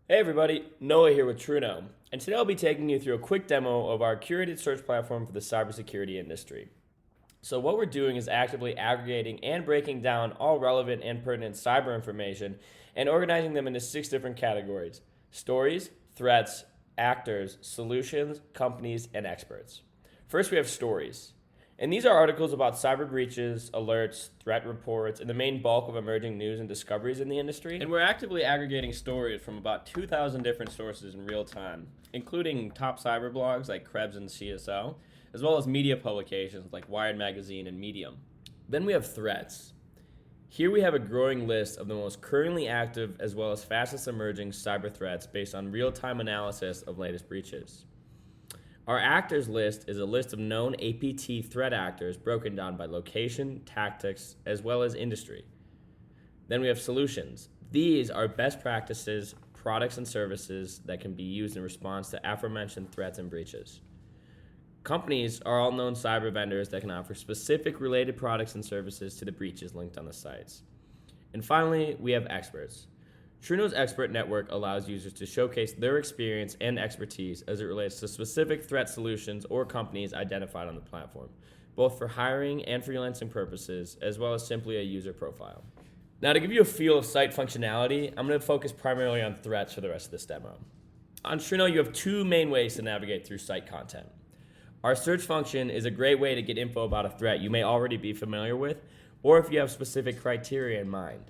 Hey everybody, Noah here with TruKno, and today I'll be taking you through a quick demo of our curated search platform for the cybersecurity industry. So what we're doing is actively aggregating and breaking down all relevant and pertinent cyber information and organizing them into 6 different categories: stories, threats, actors, solutions, companies, and experts. First we have stories. And these are articles about cyber breaches, alerts, threat reports, and the main bulk of emerging news and discoveries in the industry. And we're actively aggregating stories from about 2,000 different sources in real time, including top cyber blogs like Krebs and CSO, as well as media publications like Wired Magazine and Medium. Then we have threats. Here we have a growing list of the most currently active as well as fastest emerging cyber threats based on real-time analysis of latest breaches. Our actors list is a list of known APT threat actors broken down by location, tactics, as well as industry. Then we have solutions. These are best practices, products, and services that can be used in response to aforementioned threats and breaches. Companies are all known cyber vendors that can offer specific related products and services to the breaches linked on the sites. And finally, we have experts. TruKno's expert network allows users to showcase their experience and expertise as it relates to specific threat solutions or companies identified on the platform, both for hiring and freelancing purposes, as well as simply a user profile. Now, to give you a feel of site functionality, I'm going to focus primarily on threats for the rest of this demo. On TruKno, you have 2 main ways to navigate through site content. Our search function is a great way to get info about a threat you may already be familiar with, or if you have specific criteria in mind.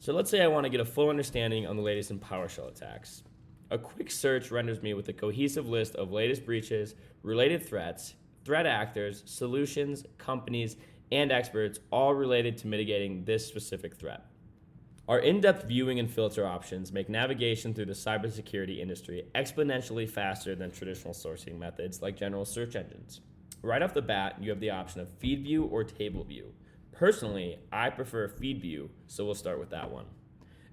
So let's say I want to get a full understanding on the latest in PowerShell attacks. A quick search renders me with a cohesive list of latest breaches, related threats, threat actors, solutions, companies, and experts, all related to mitigating this specific threat. Our in-depth viewing and filter options make navigation through the cybersecurity industry exponentially faster than traditional sourcing methods like general search engines. Right off the bat, you have the option of feed view or table view. Personally, I prefer feed view, so we'll start with that one.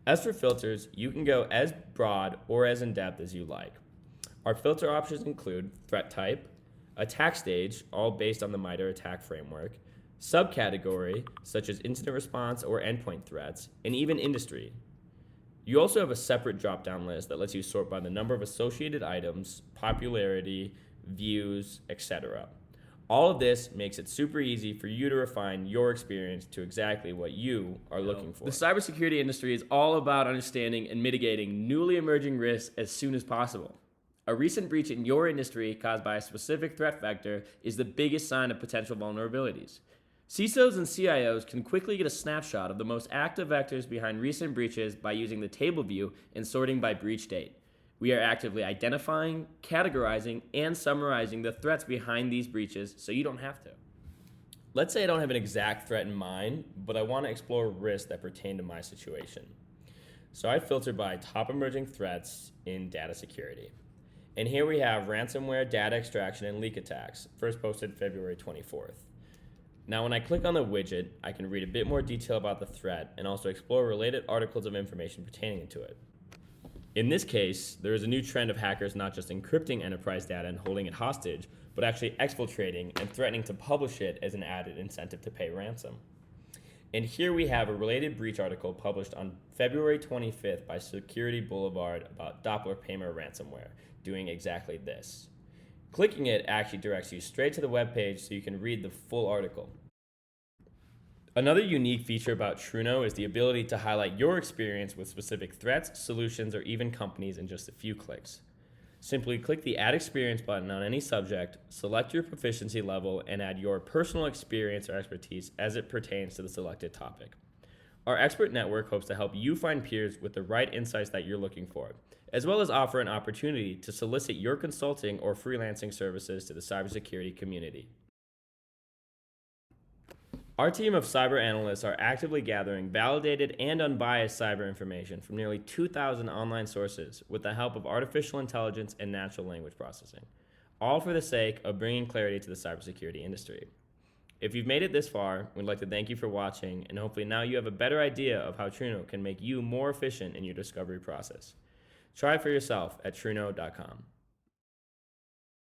As for filters, you can go as broad or as in-depth as you like. Our filter options include threat type, attack stage, all based on the MITRE attack framework, subcategory, such as incident response or endpoint threats, and even industry. You also have a separate drop-down list that lets you sort by the number of associated items, popularity, views, etc. All of this makes it super easy for you to refine your experience to exactly what you are looking for. The cybersecurity industry is all about understanding and mitigating newly emerging risks as soon as possible. A recent breach in your industry caused by a specific threat vector is the biggest sign of potential vulnerabilities. CISOs and CIOs can quickly get a snapshot of the most active vectors behind recent breaches by using the table view and sorting by breach date. We are actively identifying, categorizing, and summarizing the threats behind these breaches so you don't have to. Let's say I don't have an exact threat in mind, but I want to explore risks that pertain to my situation. So I filter by top emerging threats in data security. And here we have ransomware, data extraction, and leak attacks, first posted February 24th. Now when I click on the widget, I can read a bit more detail about the threat and also explore related articles of information pertaining to it. In this case, there is a new trend of hackers not just encrypting enterprise data and holding it hostage, but actually exfiltrating and threatening to publish it as an added incentive to pay ransom. And here we have a related breach article published on February 25th by Security Boulevard about Doppler Paymer ransomware, doing exactly this. Clicking it actually directs you straight to the webpage so you can read the full article. Another unique feature about TruKno is the ability to highlight your experience with specific threats, solutions, or even companies in just a few clicks. Simply click the Add Experience button on any subject, select your proficiency level, and add your personal experience or expertise as it pertains to the selected topic. Our expert network hopes to help you find peers with the right insights that you're looking for, as well as offer an opportunity to solicit your consulting or freelancing services to the cybersecurity community. Our team of cyber analysts are actively gathering validated and unbiased cyber information from nearly 2,000 online sources with the help of artificial intelligence and natural language processing, all for the sake of bringing clarity to the cybersecurity industry. If you've made it this far, we'd like to thank you for watching, and hopefully now you have a better idea of how TruKno can make you more efficient in your discovery process. Try it for yourself at TruKno.com.